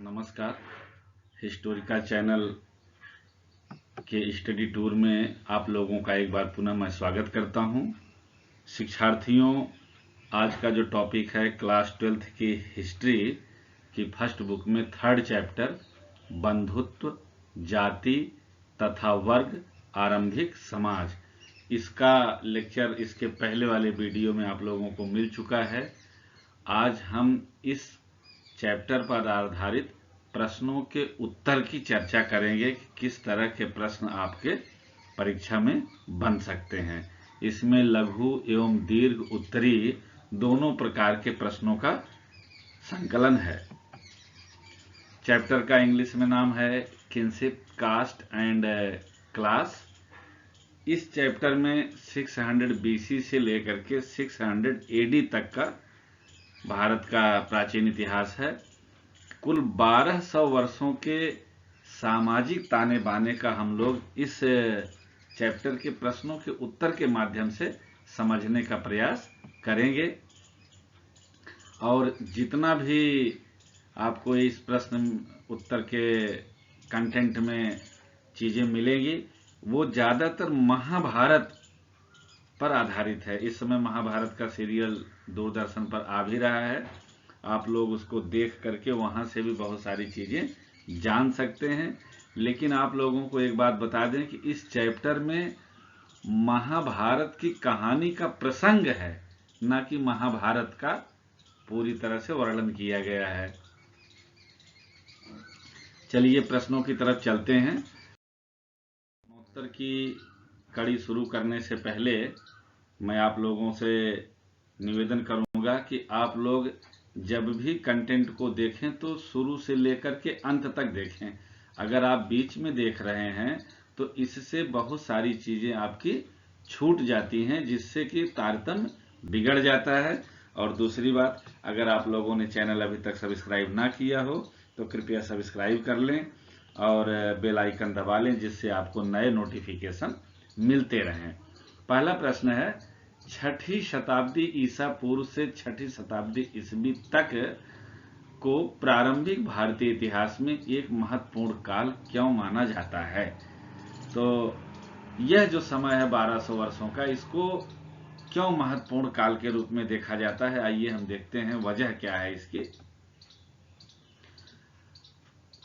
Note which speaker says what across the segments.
Speaker 1: नमस्कार। Historica channel के study tour में आप लोगों का एक बार पुनः मैं स्वागत करता हूं। शिक्षार्थियों, आज का जो टॉपिक है क्लास 12th की हिस्ट्री की फर्स्ट बुक में थर्ड चैप्टर बंधुत्व, जाति तथा वर्ग, आरंभिक समाज। इसका लेक्चर इसके पहले वाले वीडियो में आप लोगों को मिल चुका है। आज हम इस चैप्टर पर आधारित प्रश्नों के उत्तर की चर्चा करेंगे कि किस तरह के प्रश्न आपके परीक्षा में बन सकते हैं। इसमें लघु एवं दीर्घ उत्तरी दोनों प्रकार के प्रश्नों का संकलन है। चैप्टर का इंग्लिश में नाम है किनशिप, कास्ट एंड क्लास। इस चैप्टर में 600 BC से लेकर के 600 AD तक का भारत का प्राचीन इतिहास है। कुल 1200 वर्षों के सामाजिक ताने बाने का हम लोग इस चैप्टर के प्रश्नों के उत्तर के माध्यम से समझने का प्रयास करेंगे। और जितना भी आपको इस प्रश्न उत्तर के कंटेंट में चीजें मिलेंगी वो ज्यादातर महाभारत पर आधारित है। इस समय महाभारत का सीरियल दूरदर्शन पर आ भी रहा है। आप लोग उसको देख करके वहां से भी बहुत सारी चीजें जान सकते हैं। लेकिन आप लोगों को एक बात बता दें कि इस चैप्टर में महाभारत की कहानी का प्रसंग है, ना कि महाभारत का पूरी तरह से वर्णन किया गया है। चलिए प्रश्नों की तरफ चलते हैं। उत्तर की कड़ी शुरू करने से पहले मैं आप लोगों से निवेदन करूंगा कि आप लोग जब भी कंटेंट को देखें तो शुरू से लेकर के अंत तक देखें। अगर आप बीच में देख रहे हैं तो इससे बहुत सारी चीजें आपकी छूट जाती हैं, जिससे कि तारतम्य बिगड़ जाता है। और दूसरी बात, अगर आप लोगों ने चैनल अभी तक सब्सक्राइब ना किया हो तो कृपया सब्सक्राइब कर लें और बेल आइकन दबा लें, जिससे आपको नए नोटिफिकेशन मिलते रहें। पहला प्रश्न है, 6ठी शताब्दी ईसा पूर्व से 6ठी शताब्दी ईस्वी तक को प्रारंभिक भारतीय इतिहास में एक महत्वपूर्ण काल क्यों माना जाता है? तो यह जो समय है 1200 वर्षों का, इसको क्यों महत्वपूर्ण काल के रूप में देखा जाता है? आइए हम देखते हैं वजह क्या है इसकी।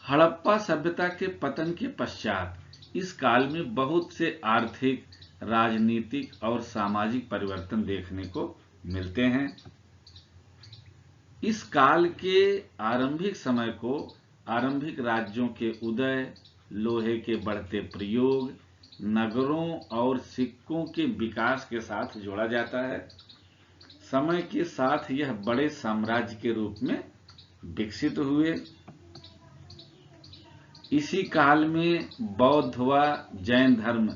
Speaker 1: हड़प्पा सभ्यता के पतन के पश्चात इस काल में बहुत से आर्थिक, राजनीतिक और सामाजिक परिवर्तन देखने को मिलते हैं। इस काल के आरंभिक समय को आरंभिक राज्यों के उदय, लोहे के बढ़ते प्रयोग, नगरों और सिक्कों के विकास के साथ जोड़ा जाता है। समय के साथ यह बड़े साम्राज्य के रूप में विकसित हुए। इसी काल में बौद्ध व जैन धर्म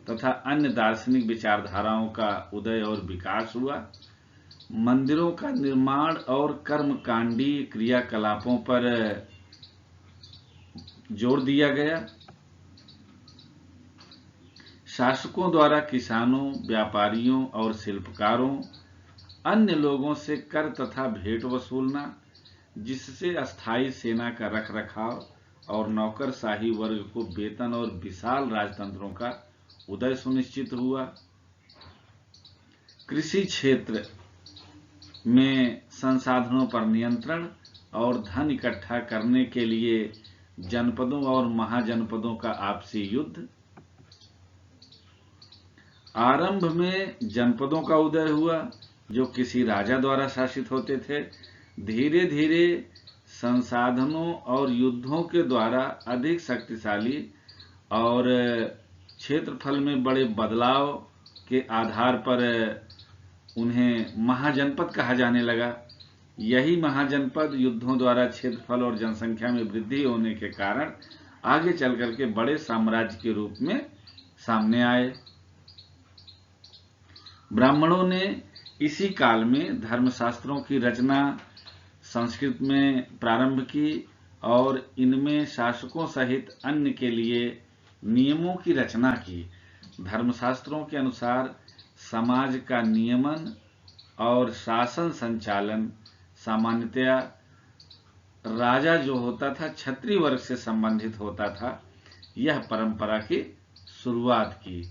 Speaker 1: तथा अन्य दार्शनिक विचारधाराओं का उदय और विकास हुआ। मंदिरों का निर्माण और कर्मकांडीय क्रियाकलापों पर जोर दिया गया। शासकों द्वारा किसानों, व्यापारियों और शिल्पकारों, अन्य लोगों से कर तथा भेंट वसूलना, जिससे अस्थायी सेना का रखरखाव और नौकरशाही वर्ग को वेतन और विशाल राजतंत्रों का उदय सुनिश्चित हुआ। कृषि क्षेत्र में संसाधनों पर नियंत्रण और धन इकट्ठा करने के लिए जनपदों और महाजनपदों का आपसी युद्ध। आरंभ में जनपदों का उदय हुआ जो किसी राजा द्वारा शासित होते थे। धीरे धीरे संसाधनों और युद्धों के द्वारा अधिक शक्तिशाली और क्षेत्रफल में बड़े बदलाव के आधार पर उन्हें महाजनपद कहा जाने लगा। यही महाजनपद युद्धों द्वारा क्षेत्रफल और जनसंख्या में वृद्धि होने के कारण आगे चल करके बड़े साम्राज्य के रूप में सामने आए। ब्राह्मणों ने इसी काल में धर्मशास्त्रों की रचना संस्कृत में प्रारंभ की और इनमें शासकों सहित अन्य के लिए नियमों की रचना की। धर्मशास्त्रों के अनुसार समाज का नियमन और शासन संचालन सामान्यतया राजा जो होता था क्षत्रिय वर्ग से संबंधित होता था, यह परंपरा की शुरुआत की।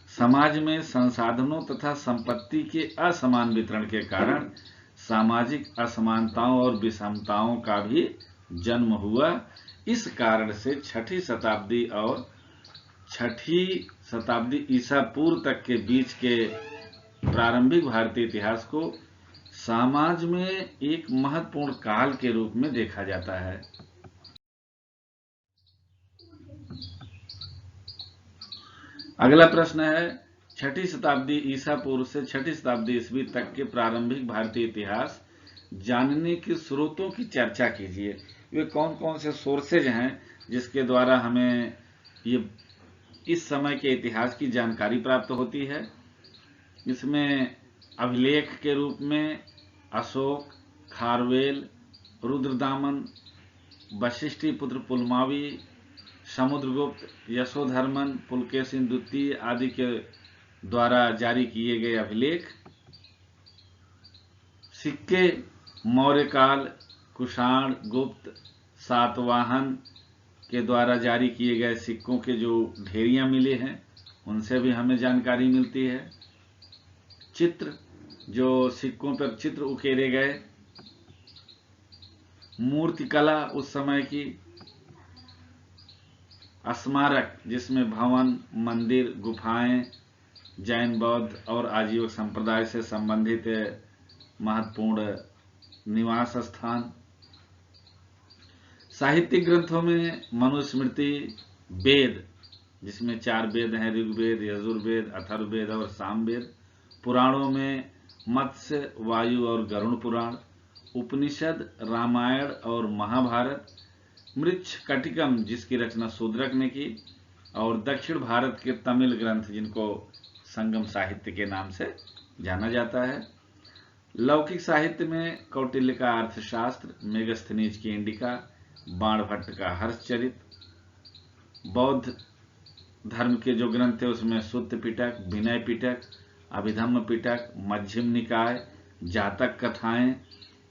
Speaker 1: समाज में संसाधनों तथा संपत्ति के असमान वितरण के कारण सामाजिक असमानताओं और विषमताओं का भी जन्म हुआ। इस कारण से छठी शताब्दी ईसा पूर्व तक के बीच के प्रारंभिक भारतीय इतिहास को समाज में एक महत्वपूर्ण काल के रूप में देखा जाता है। अगला प्रश्न है, छठी शताब्दी ईसा पूर्व से छठी शताब्दी ईस्वी तक के प्रारंभिक भारतीय इतिहास जानने के स्रोतों की चर्चा कीजिए। वे कौन कौन से सोर्सेज हैं जिसके द्वारा हमें ये इस समय के इतिहास की जानकारी प्राप्त होती है। इसमें अभिलेख के रूप में अशोक, खारवेल, रुद्रदामन, वशिष्ठी पुत्र पुलमावी, समुद्रगुप्त, यशोधर्मन, पुलकेशिन द्वितीय आदि के द्वारा जारी किए गए अभिलेख, सिक्के मौर्यकाल, कुषाण, गुप्त, सातवाहन के द्वारा जारी किए गए सिक्कों के जो ढेरियां मिले हैं उनसे भी हमें जानकारी मिलती है। चित्र, जो सिक्कों पर चित्र उकेरे गए, मूर्तिकला उस समय की, स्मारक जिसमें भवन, मंदिर, गुफाएं, जैन, बौद्ध और आजीवक संप्रदाय से संबंधित महत्वपूर्ण निवास स्थान, साहित्यिक ग्रंथों में मनुस्मृति, वेद जिसमें 4 वेद हैं, ऋग्वेद, यजुर्वेद, अथर्ववेद और सामवेद, पुराणों में मत्स्य, वायु और गरुड़ पुराण, उपनिषद, रामायण और महाभारत, मृच्छकटिकम जिसकी रचना शूद्रक ने की, और दक्षिण भारत के तमिल ग्रंथ जिनको संगम साहित्य के नाम से जाना जाता है। लौकिक साहित्य में कौटिल्य का अर्थशास्त्र, मेगस्थनीज की इंडिका, बाणभट्ट का हर्षचरित, बौद्ध धर्म के जो ग्रंथ थे उसमें सुत्त पिटक, विनय पिटक, अभिधम्म पिटक, मध्यम निकाय, जातक कथाएं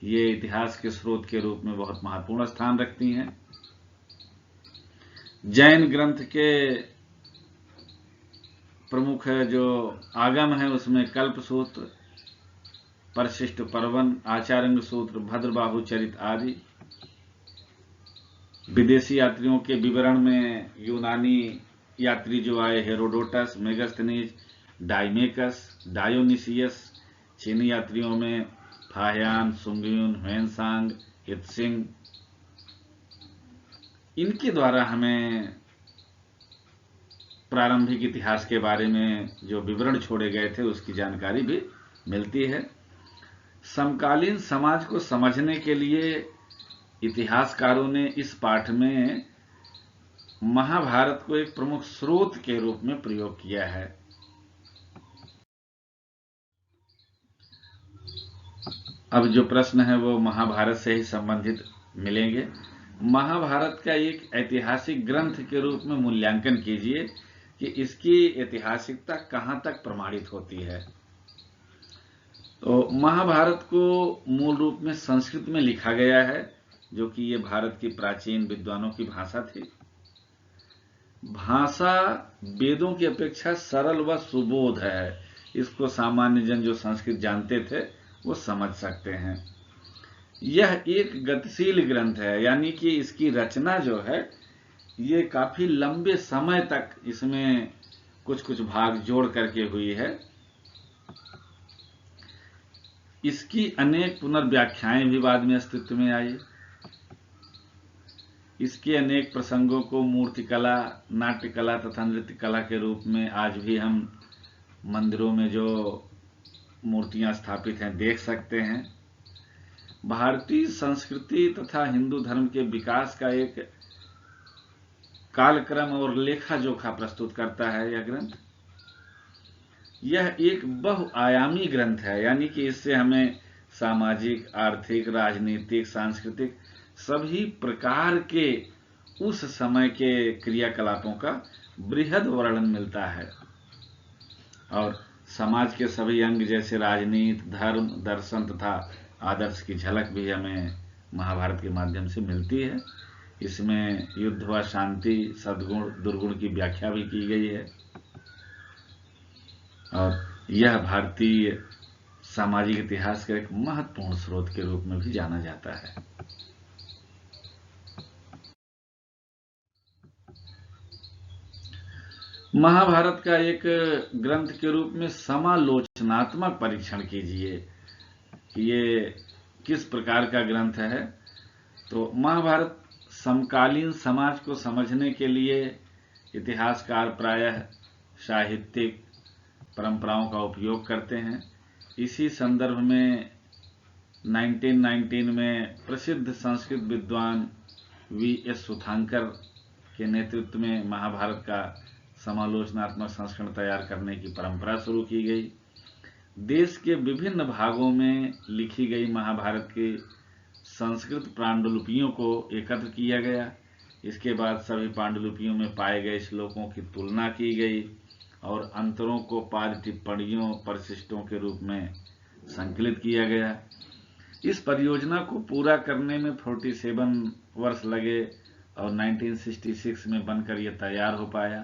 Speaker 1: ये इतिहास के स्रोत के रूप में बहुत महत्वपूर्ण स्थान रखती हैं। जैन ग्रंथ के प्रमुख जो आगम है उसमें कल्प सूत्र, परशिष्ट पर्वन, आचार्य सूत्र, भद्रबाहु चरित आदि। विदेशी यात्रियों के विवरण में यूनानी यात्री जो आए, हेरोडोटस, मेगस्थनीज, डाइमेकस, डायोनिसियस, चीनी यात्रियों में फाह्यान, सुंगयुन, ह्वेनसांग, इत्सिंग, इनके द्वारा हमें प्रारंभिक इतिहास के बारे में जो विवरण छोड़े गए थे उसकी जानकारी भी मिलती है। समकालीन समाज को समझने के लिए इतिहासकारों ने इस पाठ में महाभारत को एक प्रमुख स्रोत के रूप में प्रयोग किया है। अब जो प्रश्न है वो महाभारत से ही संबंधित मिलेंगे। महाभारत का एक ऐतिहासिक ग्रंथ के रूप में मूल्यांकन कीजिए कि इसकी ऐतिहासिकता कहां तक प्रमाणित होती है। तो महाभारत को मूल रूप में संस्कृत में लिखा गया है, जो कि ये भारत की प्राचीन विद्वानों की भाषा थी। भाषा वेदों की अपेक्षा सरल व सुबोध है। इसको सामान्य जन जो संस्कृत जानते थे वो समझ सकते हैं। यह एक गतिशील ग्रंथ है, यानी कि इसकी रचना जो है ये काफी लंबे समय तक इसमें कुछ कुछ भाग जोड़ करके हुई है। इसकी अनेक पुनर्व्याख्याएं भी बाद में अस्तित्व में आई। इसके अनेक प्रसंगों को मूर्तिकला, नाट्यकला तथा नृत्य कला के रूप में आज भी हम मंदिरों में जो मूर्तियां स्थापित हैं देख सकते हैं। भारतीय संस्कृति तथा हिंदू धर्म के विकास का एक कालक्रम और लेखा जोखा प्रस्तुत करता है यह ग्रंथ। यह एक बहुआयामी ग्रंथ है, यानी कि इससे हमें सामाजिक, आर्थिक, राजनीतिक, सांस्कृतिक सभी प्रकार के उस समय के क्रियाकलापों का बृहद वर्णन मिलता है। और समाज के सभी अंग जैसे राजनीति, धर्म, दर्शन तथा आदर्श की झलक भी हमें महाभारत के माध्यम से मिलती है। इसमें युद्ध व शांति, सद्गुण दुर्गुण की व्याख्या भी की गई है और यह भारतीय सामाजिक इतिहास का एक महत्वपूर्ण स्रोत के रूप में भी जाना जाता है। महाभारत का एक ग्रंथ के रूप में समालोचनात्मक परीक्षण कीजिए कि ये किस प्रकार का ग्रंथ है। तो महाभारत समकालीन समाज को समझने के लिए इतिहासकार प्रायः साहित्यिक परंपराओं का उपयोग करते हैं। इसी संदर्भ में 1919 में प्रसिद्ध संस्कृत विद्वान V.S. सुथांकर के नेतृत्व में महाभारत का समालोचनात्मक संस्करण तैयार करने की परंपरा शुरू की गई। देश के विभिन्न भागों में लिखी गई महाभारत की संस्कृत पांडुलिपियों को एकत्र किया गया। इसके बाद सभी पांडुलिपियों में पाए गए श्लोकों की तुलना की गई और अंतरों को पाद टिप्पणियों परिशिष्टों के रूप में संकलित किया गया। इस परियोजना को पूरा करने में 47 वर्ष लगे और 1966 में बनकर यह तैयार हो पाया।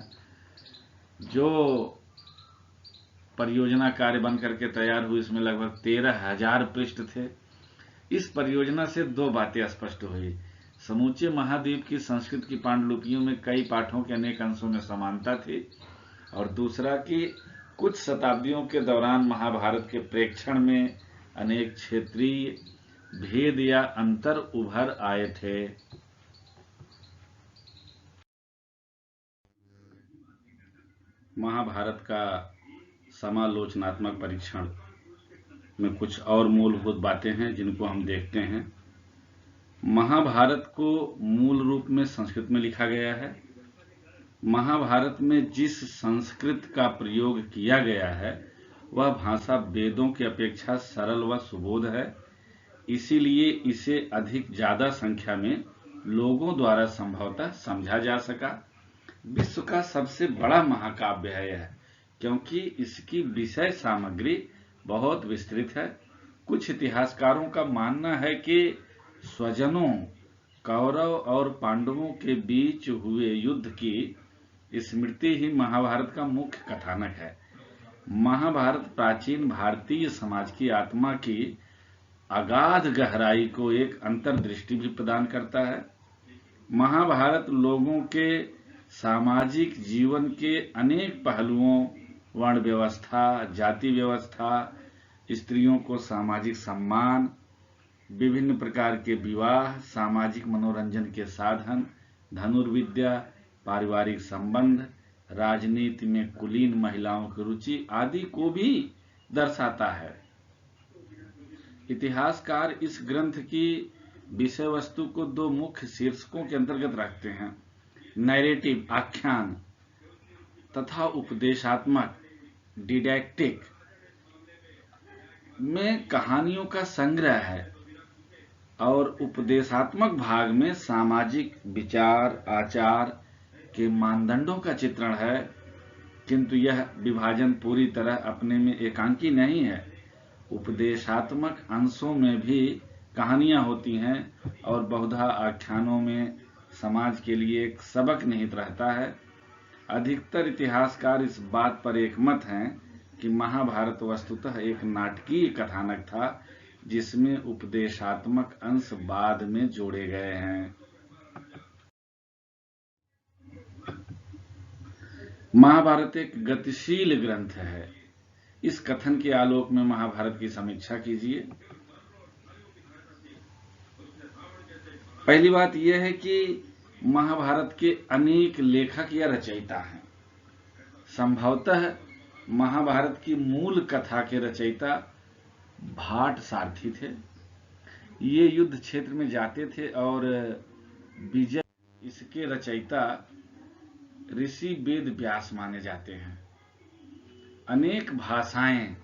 Speaker 1: जो परियोजना कार्य बनकर के तैयार हुई, इसमें लगभग 13,000 पृष्ठ थे। इस परियोजना से दो बातें स्पष्ट हुई। समूचे महाद्वीप की संस्कृत की पांडुलिपियों में कई पाठों के अनेक अंशों में समानता थी और दूसरा कि कुछ शताब्दियों के दौरान महाभारत के प्रेक्षण में अनेक क्षेत्रीय भेद या अंतर उभर आए थे। महाभारत का समालोचनात्मक परीक्षण में कुछ और मूलभूत बातें हैं जिनको हम देखते हैं। महाभारत को मूल रूप में संस्कृत में लिखा गया है। महाभारत में जिस संस्कृत का प्रयोग किया गया है वह भाषा वेदों की अपेक्षा सरल व सुबोध है, इसीलिए इसे अधिक ज्यादा संख्या में लोगों द्वारा संभवतः समझा जा सका। विश्व का सबसे बड़ा महाकाव्य है यह, क्योंकि इसकी विषय सामग्री बहुत विस्तृत है। कुछ इतिहासकारों का मानना है कि स्वजनों कौरव और पांडवों के बीच हुए युद्ध की स्मृति ही महाभारत का मुख्य कथानक है। महाभारत प्राचीन भारतीय समाज की आत्मा की अगाध गहराई को एक अंतर्दृष्टि भी प्रदान करता है। महाभारत लोगों के सामाजिक जीवन के अनेक पहलुओं, वर्ण व्यवस्था, जाति व्यवस्था, स्त्रियों को सामाजिक सम्मान, विभिन्न प्रकार के विवाह, सामाजिक मनोरंजन के साधन, धनुर्विद्या, पारिवारिक संबंध, राजनीति में कुलीन महिलाओं की रुचि आदि को भी दर्शाता है। इतिहासकार इस ग्रंथ की विषय वस्तु को दो मुख्य शीर्षकों के अंतर्गत रखते हैं, नैरेटिव आख्यान तथा उपदेशात्मक डिडैक्टिक में कहानियों का संग्रह है और उपदेशात्मक भाग में सामाजिक विचार आचार के मानदंडों का चित्रण है। किंतु यह विभाजन पूरी तरह अपने में एकांकी नहीं है। उपदेशात्मक अंशों में भी कहानियां होती हैं और बहुधा आख्यानों में समाज के लिए एक सबक निहित रहता है। अधिकतर इतिहासकार इस बात पर एकमत हैं कि महाभारत वस्तुतः एक नाटकीय कथानक था जिसमें उपदेशात्मक अंश बाद में जोड़े गए हैं। महाभारत एक गतिशील ग्रंथ है। इस कथन के आलोक में महाभारत की समीक्षा कीजिए। पहली बात यह है कि महाभारत के अनेक लेखक या रचयिता हैं। संभवतः महाभारत की मूल कथा के रचयिता भाट सारथी थे। ये युद्ध क्षेत्र में जाते थे और विजय इसके रचयिता ऋषि वेद व्यास माने जाते हैं। अनेक भाषाएं,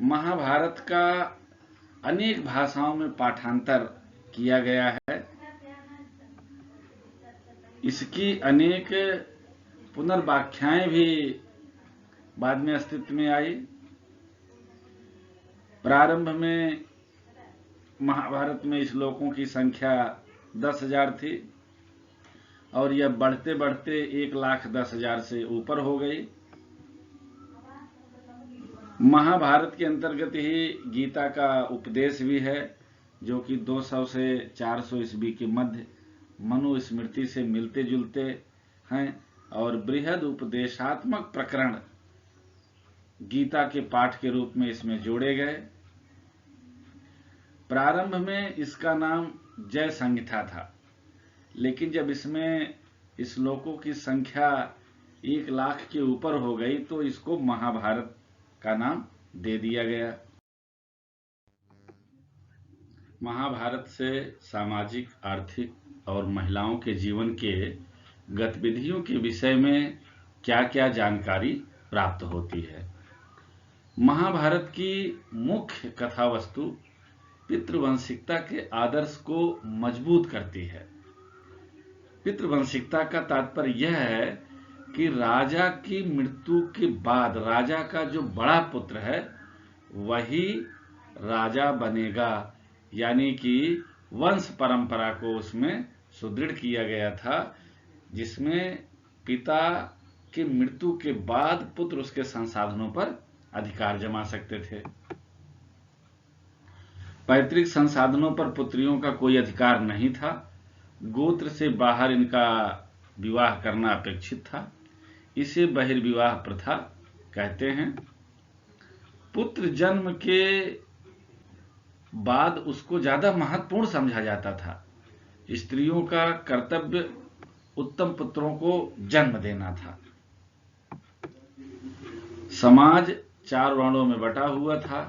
Speaker 1: महाभारत का अनेक भाषाओं में पाठांतर किया गया है। इसकी अनेक पुनर्व्याख्याएं भी बाद में अस्तित्व में आई। प्रारंभ में महाभारत में श्लोकों की संख्या 10,000 थी और यह बढ़ते बढ़ते 1,10,000 से ऊपर हो गई। महाभारत के अंतर्गत ही गीता का उपदेश भी है, जो कि 200 से 400 ईस्वी के मध्य मनुस्मृति से मिलते जुलते हैं और बृहद उपदेशात्मक प्रकरण गीता के पाठ के रूप में इसमें जोड़े गए। प्रारंभ में इसका नाम जय संहिता था, लेकिन जब इसमें श्लोकों की संख्या 1,00,000 के ऊपर हो गई तो इसको महाभारत का नाम दे दिया गया। महाभारत से सामाजिक, आर्थिक और महिलाओं के जीवन के गतिविधियों के विषय में क्या क्या जानकारी प्राप्त होती है। महाभारत की मुख्य कथा वस्तु पितृवंशिकता के आदर्श को मजबूत करती है। पितृवंशिकता का तात्पर्य यह है कि राजा की मृत्यु के बाद राजा का जो बड़ा पुत्र है वही राजा बनेगा, यानी कि वंश परंपरा को उसमें सुदृढ़ किया गया था, जिसमें पिता की मृत्यु के बाद पुत्र उसके संसाधनों पर अधिकार जमा सकते थे। पैतृक संसाधनों पर पुत्रियों का कोई अधिकार नहीं था। गोत्र से बाहर इनका विवाह करना अपेक्षित था। इसे बहिर्विवाह प्रथा कहते हैं। पुत्र जन्म के बाद उसको ज्यादा महत्वपूर्ण समझा जाता था। स्त्रियों का कर्तव्य उत्तम पुत्रों को जन्म देना था। समाज 4 वर्णों में बटा हुआ था।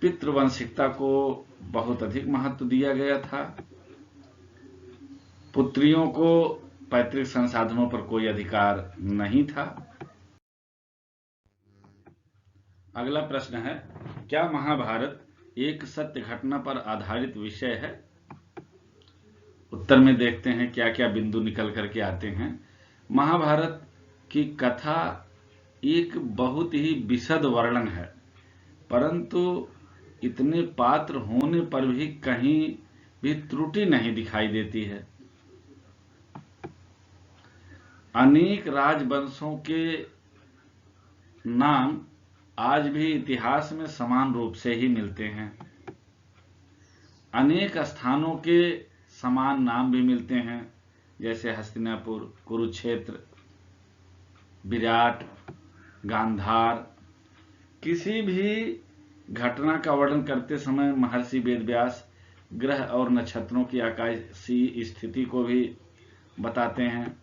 Speaker 1: पितृवंशिकता को बहुत अधिक महत्व दिया गया था। पुत्रियों को पैतृक संसाधनों पर कोई अधिकार नहीं था। अगला प्रश्न है, क्या महाभारत एक सत्य घटना पर आधारित विषय है? उत्तर में देखते हैं क्या क्या बिंदु निकल करके आते हैं। महाभारत की कथा एक बहुत ही विशद वर्णन है, परंतु इतने पात्र होने पर भी कहीं भी त्रुटि नहीं दिखाई देती है। अनेक राजवंशों के नाम आज भी इतिहास में समान रूप से ही मिलते हैं। अनेक स्थानों के समान नाम भी मिलते हैं, जैसे हस्तिनापुर, कुरुक्षेत्र, विराट, गांधार। किसी भी घटना का वर्णन करते समय महर्षि वेदव्यास ग्रह और नक्षत्रों की आकाशीय स्थिति को भी बताते हैं।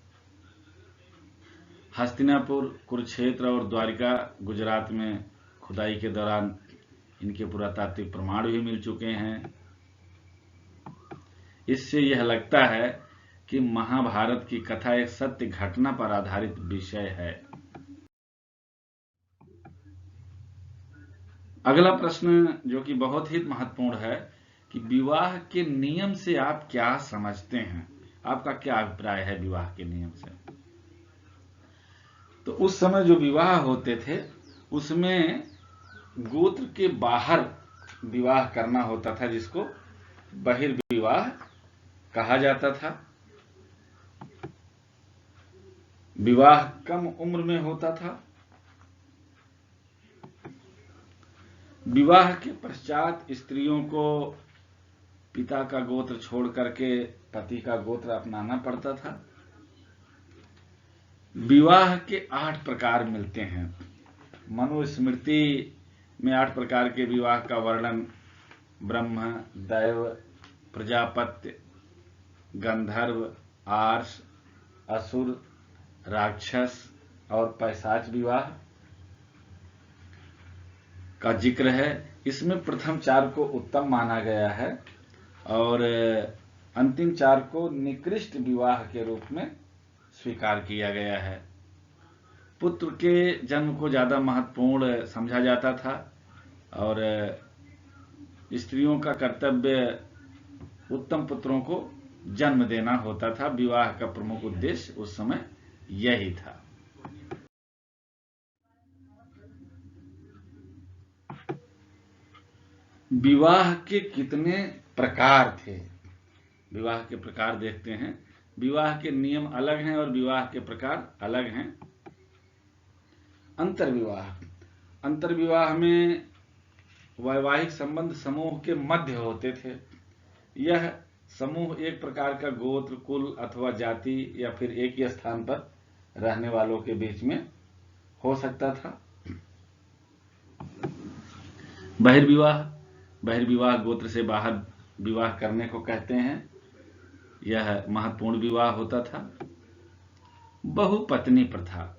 Speaker 1: हस्तिनापुर, कुरुक्षेत्र और द्वारिका गुजरात में खुदाई के दौरान इनके पुरातात्विक प्रमाण भी मिल चुके हैं। इससे यह लगता है कि महाभारत की कथा एक सत्य घटना पर आधारित विषय है। अगला प्रश्न जो कि बहुत ही महत्वपूर्ण है कि विवाह के नियम से आप क्या समझते हैं? आपका क्या अभिप्राय है विवाह के नियम से? तो उस समय जो विवाह होते थे उसमें गोत्र के बाहर विवाह करना होता था, जिसको बहिर्विवाह कहा जाता था। विवाह कम उम्र में होता था। विवाह के पश्चात स्त्रियों को पिता का गोत्र छोड़ करके पति का गोत्र अपनाना पड़ता था। विवाह के 8 प्रकार मिलते हैं। मनुस्मृति में 8 प्रकार के विवाह का वर्णन ब्रह्म, दैव, प्रजापत्य, गंधर्व, आर्ष, असुर, राक्षस और पैशाच विवाह का जिक्र है। इसमें प्रथम 4 को उत्तम माना गया है और अंतिम 4 को निकृष्ट विवाह के रूप में स्वीकार किया गया है। पुत्र के जन्म को ज्यादा महत्वपूर्ण समझा जाता था और स्त्रियों का कर्तव्य उत्तम पुत्रों को जन्म देना होता था। विवाह का प्रमुख उद्देश्य उस समय यही था। विवाह के कितने प्रकार थे? विवाह के प्रकार देखते हैं। विवाह के नियम अलग हैं और विवाह के प्रकार अलग हैं। अंतर्विवाह। अंतर्विवाह में वैवाहिक संबंध समूह के मध्य होते थे। यह समूह एक प्रकार का गोत्र, कुल अथवा जाति या फिर एक ही स्थान पर रहने वालों के बीच में हो सकता था। बहिर्विवाह। बहिर्विवाह गोत्र से बाहर विवाह करने को कहते हैं। यह महत्वपूर्ण विवाह होता था। बहुपत्नी प्रथा,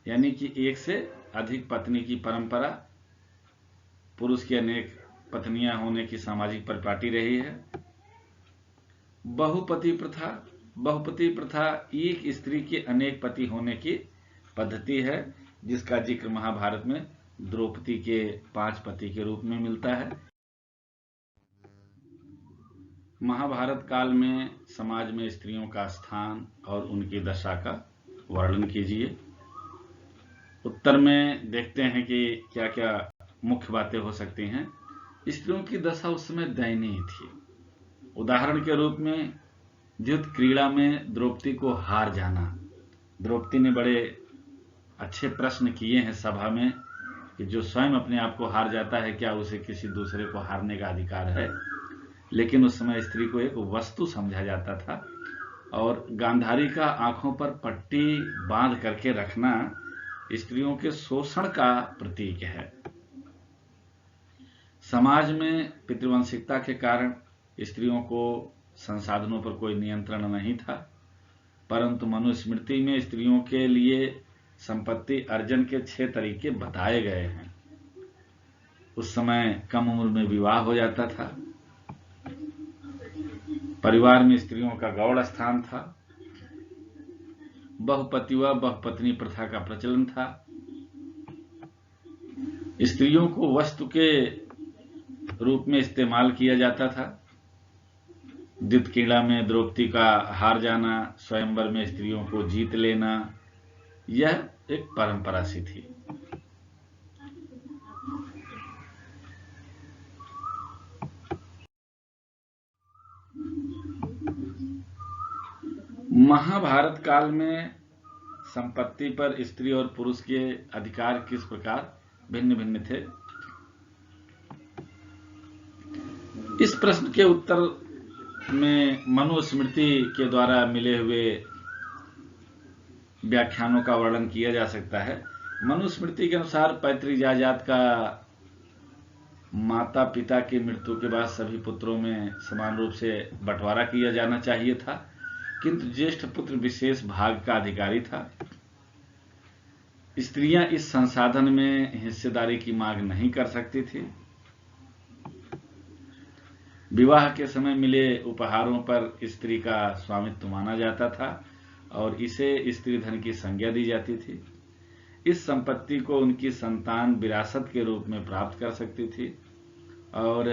Speaker 1: यानी कि एक से अधिक पत्नी की परंपरा पुरुष की अनेक पत्नियां होने की सामाजिक परिपाटी रही है। बहुपति प्रथा। बहुपति प्रथा एक स्त्री के अनेक पति होने की पद्धति है, जिसका जिक्र महाभारत में द्रौपदी के 5 पति के रूप में मिलता है। महाभारत काल में समाज में स्त्रियों का स्थान और उनकी दशा का वर्णन कीजिए। उत्तर में देखते हैं कि क्या क्या मुख्य बातें हो सकती हैं। स्त्रियों की दशा उस समय दयनीय थी। उदाहरण के रूप में युद्ध क्रीड़ा में द्रौपदी को हार जाना। द्रौपदी ने बड़े अच्छे प्रश्न किए हैं सभा में कि जो स्वयं अपने आप को हार जाता है, क्या उसे किसी दूसरे को हारने का अधिकार है? लेकिन उस समय स्त्री को एक वस्तु समझा जाता था, और गांधारी का आंखों पर पट्टी बांध करके रखना स्त्रियों के शोषण का प्रतीक है। समाज में पितृवंशिकता के कारण स्त्रियों को संसाधनों पर कोई नियंत्रण नहीं था, परंतु मनुस्मृति में स्त्रियों के लिए संपत्ति अर्जन के 6 तरीके बताए गए हैं। उस समय कम उम्र में विवाह हो जाता था। परिवार में स्त्रियों का गौड़ स्थान था। बहुपति व बहुपत्नी प्रथा का प्रचलन था। स्त्रियों को वस्तु के रूप में इस्तेमाल किया जाता था। युद्ध क्रीड़ा में द्रौपदी का हार जाना, स्वयंवर में स्त्रियों को जीत लेना, यह एक परंपरा सी थी। महाभारत काल में संपत्ति पर स्त्री और पुरुष के अधिकार किस प्रकार भिन्न भिन्न थे? इस प्रश्न के उत्तर में मनुस्मृति के द्वारा मिले हुए व्याख्यानों का वर्णन किया जा सकता है। मनुस्मृति के अनुसार पैतृक जायदाद का माता पिता की मृत्यु के बाद सभी पुत्रों में समान रूप से बंटवारा किया जाना चाहिए था, किंतु ज्येष्ठ पुत्र विशेष भाग का अधिकारी था। स्त्रियां इस संसाधन में हिस्सेदारी की मांग नहीं कर सकती थी। विवाह के समय मिले उपहारों पर स्त्री का स्वामित्व माना जाता था और इसे स्त्री धन की संज्ञा दी जाती थी। इस संपत्ति को उनकी संतान विरासत के रूप में प्राप्त कर सकती थी और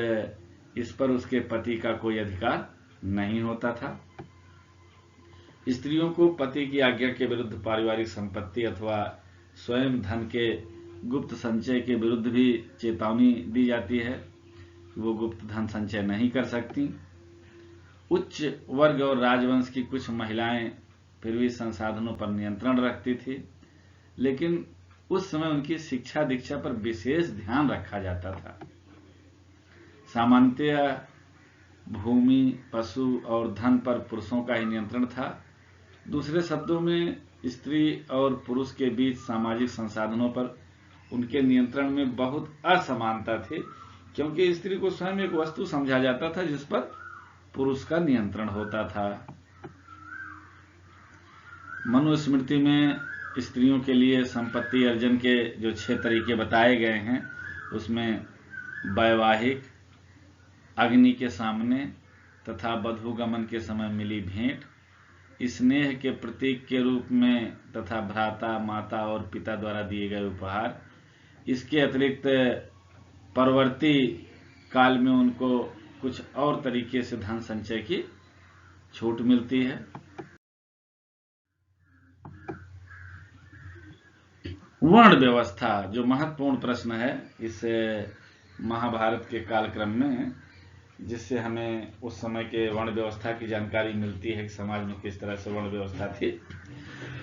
Speaker 1: इस पर उसके पति का कोई अधिकार नहीं होता था। स्त्रियों को पति की आज्ञा के विरुद्ध पारिवारिक संपत्ति अथवा स्वयं धन के गुप्त संचय के विरुद्ध भी चेतावनी दी जाती है। वो गुप्त धन संचय नहीं कर सकती। उच्च वर्ग और राजवंश की कुछ महिलाएं फिर भी संसाधनों पर नियंत्रण रखती थी, लेकिन उस समय उनकी शिक्षा दीक्षा पर विशेष ध्यान रखा जाता था। सामान्यतः भूमि, पशु और धन पर पुरुषों का ही नियंत्रण था। दूसरे शब्दों में स्त्री और पुरुष के बीच सामाजिक संसाधनों पर उनके नियंत्रण में बहुत असमानता थी, क्योंकि स्त्री को स्वयं एक वस्तु समझा जाता था जिस पर पुरुष का नियंत्रण होता था। मनुस्मृति में स्त्रियों के लिए संपत्ति अर्जन के जो 6 तरीके बताए गए हैं, उसमें वैवाहिक, अग्नि के सामने तथा बधूगमन के समय मिली भेंट, स्नेह के प्रतीक के रूप में तथा भ्राता, माता और पिता द्वारा दिए गए उपहार, इसके अतिरिक्त परवर्ती काल में उनको कुछ और तरीके से धन संचय की छूट मिलती है। वर्ण व्यवस्था जो महत्वपूर्ण प्रश्न है, इस महाभारत के कालक्रम में, जिससे हमें उस समय के वर्ण व्यवस्था की जानकारी मिलती है कि समाज में किस तरह से वर्ण व्यवस्था थी।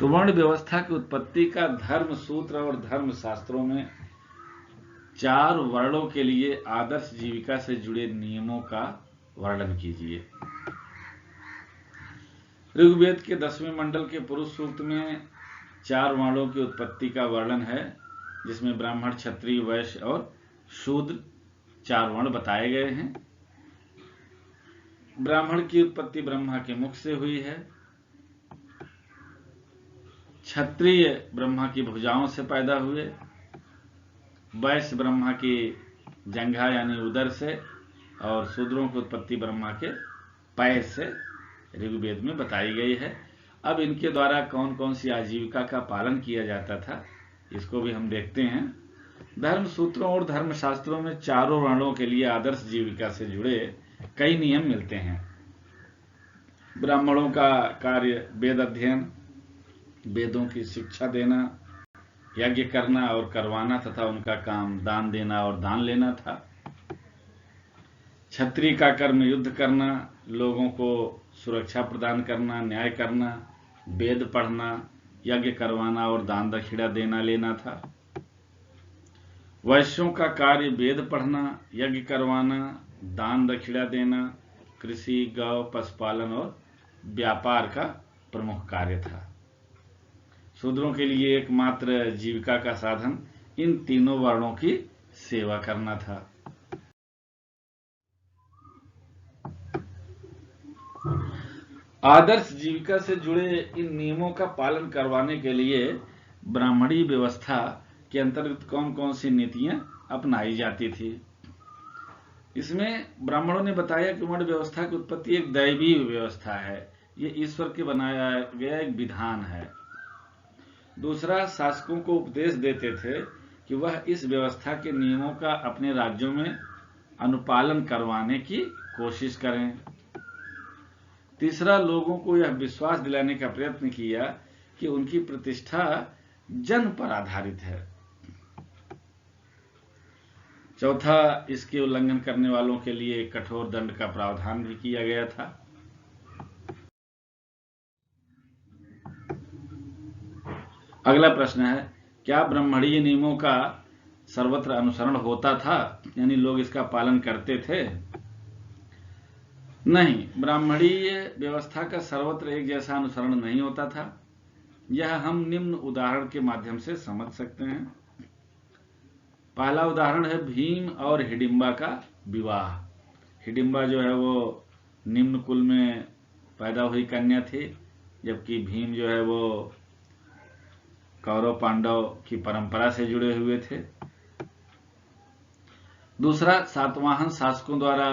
Speaker 1: तो वर्ण व्यवस्था की उत्पत्ति का धर्म सूत्र और धर्म शास्त्रों में 4 वर्णों के लिए आदर्श जीविका से जुड़े नियमों का वर्णन कीजिए। ऋग्वेद के 10वें मंडल के पुरुष सूक्त में 4 वर्णों की उत्पत्ति का वर्णन है, जिसमें ब्राह्मण, क्षत्रिय, वैश्य और शूद्र 4 वर्ण बताए गए हैं। ब्राह्मण की उत्पत्ति ब्रह्मा के मुख से हुई है। क्षत्रिय ब्रह्मा की भुजाओं से पैदा हुए। वैश्य ब्रह्मा की जंघा यानी उदर से, और शूद्रों की उत्पत्ति ब्रह्मा के पैर से ऋग्वेद में बताई गई है। अब इनके द्वारा कौन कौन सी आजीविका का पालन किया जाता था, इसको भी हम देखते हैं। धर्म सूत्रों और धर्म शास्त्रों में 4 वर्णों के लिए आदर्श जीविका से जुड़े कई नियम मिलते हैं। ब्राह्मणों का कार्य वेद अध्ययन, वेदों की शिक्षा देना, यज्ञ करना और करवाना तथा उनका काम दान देना और दान लेना था। क्षत्रिय का कर्म युद्ध करना, लोगों को सुरक्षा प्रदान करना, न्याय करना, वेद पढ़ना, यज्ञ करवाना और दान दक्षिणा देना लेना था। वैश्यों का कार्य वेद पढ़ना, यज्ञ करवाना, दान दक्षिणा देना, कृषि, गौ, पशुपालन और व्यापार का प्रमुख कार्य था। शूद्रों के लिए एकमात्र जीविका का साधन इन तीनों वर्णों की सेवा करना था। आदर्श जीविका से जुड़े इन नियमों का पालन करवाने के लिए ब्राह्मणी व्यवस्था के अंतर्गत कौन कौन सी नीतियां अपनाई जाती थी। इसमें ब्राह्मणों ने बताया कि वर्ण व्यवस्था की उत्पत्ति एक दैवी व्यवस्था है, ये ईश्वर के बनाया गया एक विधान है। दूसरा, शासकों को उपदेश देते थे कि वह इस व्यवस्था के नियमों का अपने राज्यों में अनुपालन करवाने की कोशिश करें। तीसरा, लोगों को यह विश्वास दिलाने का प्रयत्न किया कि उनकी प्रतिष्ठा जन पर आधारित है। चौथा, इसके उल्लंघन करने वालों के लिए कठोर दंड का प्रावधान भी किया गया था। अगला प्रश्न है, क्या ब्राह्मणीय नियमों का सर्वत्र अनुसरण होता था, यानी लोग इसका पालन करते थे? नहीं, ब्राह्मणीय व्यवस्था का सर्वत्र एक जैसा अनुसरण नहीं होता था। यह हम निम्न उदाहरण के माध्यम से समझ सकते हैं। पहला उदाहरण है भीम और हिडिंबा का विवाह। हिडिंबा जो है वो निम्न कुल में पैदा हुई कन्या थी, जबकि भीम जो है वो कौरव पांडव की परंपरा से जुड़े हुए थे। दूसरा, सातवाहन शासकों द्वारा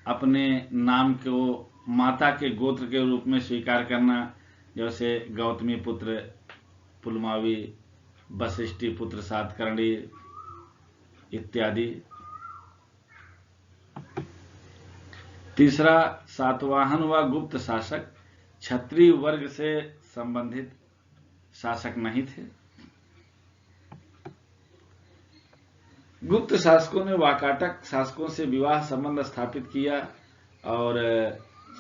Speaker 1: अपने नाम को माता के गोत्र के रूप में स्वीकार करना, जैसे गौतमी पुत्र पुलमावी, वशिष्ठी पुत्र सातकर्णी इत्यादि। तीसरा, सातवाहन व गुप्त शासक क्षत्रिय वर्ग से संबंधित शासक नहीं थे। गुप्त शासकों ने वाकाटक शासकों से विवाह संबंध स्थापित किया और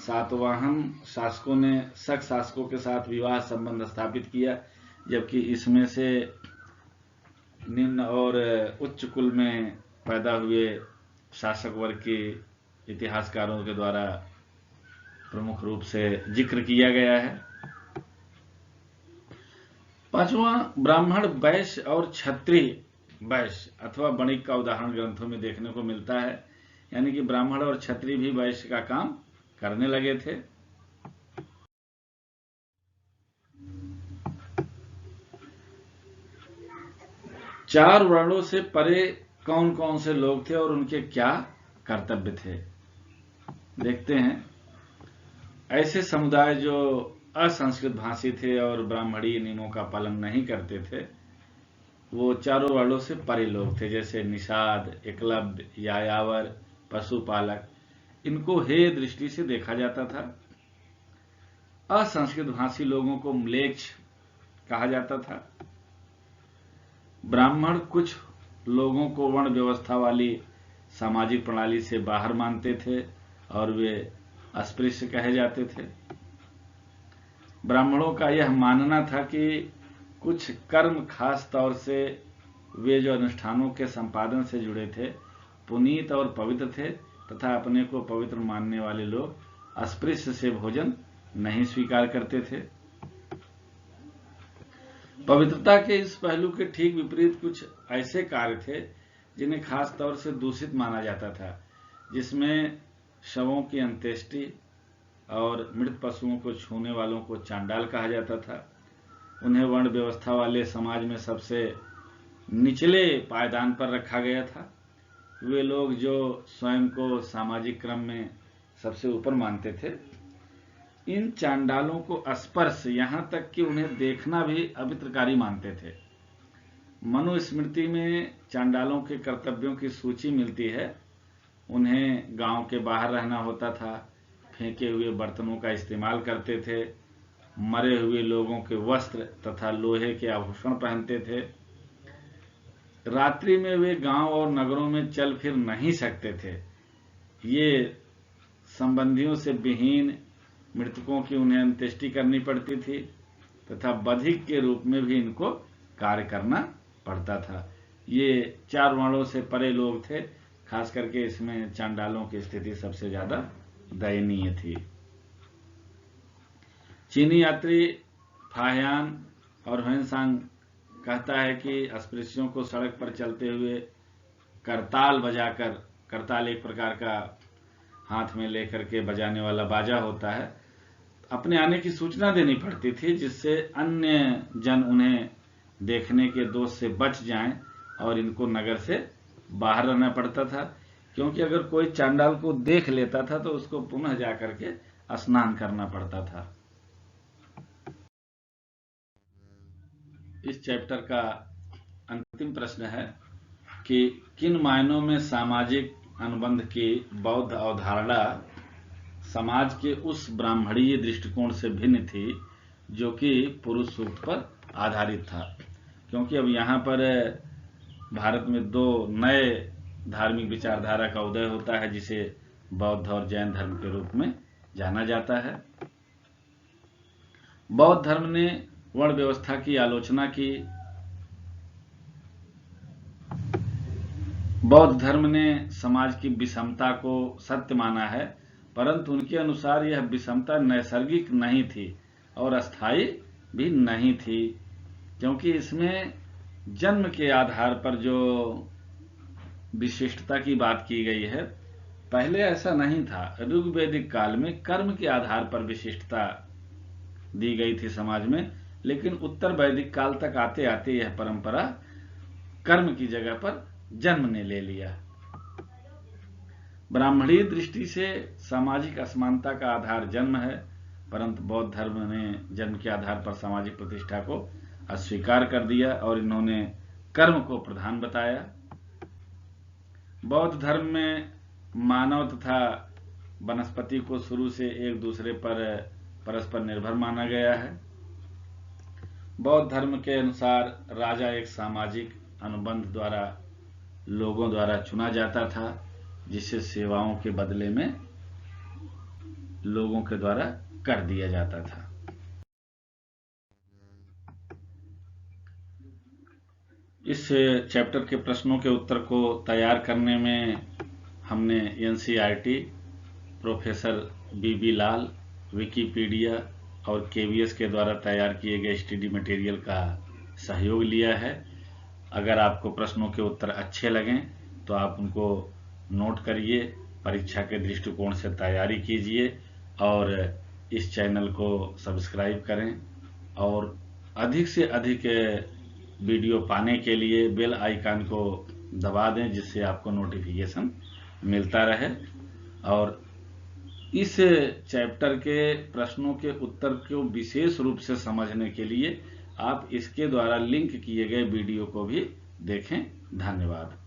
Speaker 1: सातवाहन शासकों ने शक शासकों के साथ विवाह संबंध स्थापित किया, जबकि इसमें से निम्न और उच्च कुल में पैदा हुए शासक वर्ग के इतिहासकारों के द्वारा प्रमुख रूप से जिक्र किया गया है। पांचवा, ब्राह्मण, वैश्य और क्षत्रिय वैश्य अथवा वणिक का उदाहरण ग्रंथों में देखने को मिलता है, यानी कि ब्राह्मण और क्षत्रिय भी वैश्य का काम करने लगे थे। चार वर्णों से परे कौन कौन से लोग थे और उनके क्या कर्तव्य थे, देखते हैं। ऐसे समुदाय जो असंस्कृत भाषी थे और ब्राह्मणीय नियमों का पालन नहीं करते थे, वो चारों वर्णों से परे लोग थे, जैसे निषाद, एकलव्य, यायावर, पशुपालक। इनको हेय दृष्टि से देखा जाता था। असंस्कृत भाषी लोगों को म्लेच्छ कहा जाता था। ब्राह्मण कुछ लोगों को वर्ण व्यवस्था वाली सामाजिक प्रणाली से बाहर मानते थे और वे अस्पृश्य कहे जाते थे। ब्राह्मणों का यह मानना था कि कुछ कर्म खास तौर से वे जो अनुष्ठानों के संपादन से जुड़े थे पुनीत और पवित्र थे तथा अपने को पवित्र मानने वाले लोग अस्पृश्य से भोजन नहीं स्वीकार करते थे। पवित्रता के इस पहलू के ठीक विपरीत कुछ ऐसे कार्य थे जिन्हें खास तौर से दूषित माना जाता था, जिसमें शवों की अंत्येष्टि और मृत पशुओं को छूने वालों को चांडाल कहा जाता था। उन्हें वर्ण व्यवस्था वाले समाज में सबसे निचले पायदान पर रखा गया था। वे लोग जो स्वयं को सामाजिक क्रम में सबसे ऊपर मानते थे, इन चांडालों को स्पर्श यहाँ तक कि उन्हें देखना भी अपित्रकारी मानते थे। मनुस्मृति में चांडालों के कर्तव्यों की सूची मिलती है। उन्हें गांव के बाहर रहना होता था, फेंके हुए बर्तनों का इस्तेमाल करते थे, मरे हुए लोगों के वस्त्र तथा लोहे के आभूषण पहनते थे। रात्रि में वे गांव और नगरों में चल फिर नहीं सकते थे। ये संबंधियों से विहीन मृतकों की उन्हें अंत्येष्टि करनी पड़ती थी तथा बधिक के रूप में भी इनको कार्य करना पड़ता था। ये 4 वर्णों से परे लोग थे। खास करके इसमें चांडालों की स्थिति सबसे ज्यादा दयनीय थी। चीनी यात्री फाहियान और ह्वेनसांग कहता है कि अस्पृश्यों को सड़क पर चलते हुए करताल बजाकर, करताल एक प्रकार का हाथ में लेकर के बजाने वाला बाजा होता है, अपने आने की सूचना देनी पड़ती थी, जिससे अन्य जन उन्हें देखने के दोष से बच जाएं और इनको नगर से बाहर रहना पड़ता था, क्योंकि अगर कोई चांडाल को देख लेता था तो उसको पुनः जाकर के स्नान करना पड़ता था। इस चैप्टर का अंतिम प्रश्न है कि किन मायनों में सामाजिक अनुबंध की बौद्ध अवधारणा समाज के उस ब्राह्मणीय दृष्टिकोण से भिन्न थी जो कि पुरुष सूक्त पर आधारित था। क्योंकि अब यहाँ पर भारत में 2 नए धार्मिक विचारधारा का उदय होता है, जिसे बौद्ध और जैन धर्म के रूप में जाना जाता है। बौद्ध धर्म ने वर्ण व्यवस्था की आलोचना की। बौद्ध धर्म ने समाज की विषमता को सत्य माना है, परंतु उनके अनुसार यह विषमता नैसर्गिक नहीं थी और अस्थायी भी नहीं थी, क्योंकि इसमें जन्म के आधार पर जो विशिष्टता की बात की गई है, पहले ऐसा नहीं था। ऋग्वैदिक काल में कर्म के आधार पर विशिष्टता दी गई थी समाज में, लेकिन उत्तर वैदिक काल तक आते आते यह परंपरा कर्म की जगह पर जन्म ने ले लिया। ब्राह्मणीय दृष्टि से सामाजिक असमानता का आधार जन्म है, परंतु बौद्ध धर्म ने जन्म के आधार पर सामाजिक प्रतिष्ठा को अस्वीकार कर दिया और इन्होंने कर्म को प्रधान बताया। बौद्ध धर्म में मानव तथा वनस्पति को शुरू से एक दूसरे पर परस्पर निर्भर माना गया है। बौद्ध धर्म के अनुसार राजा एक सामाजिक अनुबंध द्वारा लोगों द्वारा चुना जाता था, जिसे सेवाओं के बदले में लोगों के द्वारा कर दिया जाता था। इस चैप्टर के प्रश्नों के उत्तर को तैयार करने में हमने एनसीईआरटी, प्रोफेसर बीबी लाल, विकिपीडिया और केवीएस के द्वारा तैयार किए गए स्टडी मटेरियल का सहयोग लिया है। अगर आपको प्रश्नों के उत्तर अच्छे लगें तो आप उनको नोट करिए, परीक्षा के दृष्टिकोण से तैयारी कीजिए और इस चैनल को सब्सक्राइब करें और अधिक से अधिक वीडियो पाने के लिए बेल आइकन को दबा दें, जिससे आपको नोटिफिकेशन मिलता रहे। और इस चैप्टर के प्रश्नों के उत्तर को विशेष रूप से समझने के लिए आप इसके द्वारा लिंक किए गए वीडियो को भी देखें। धन्यवाद।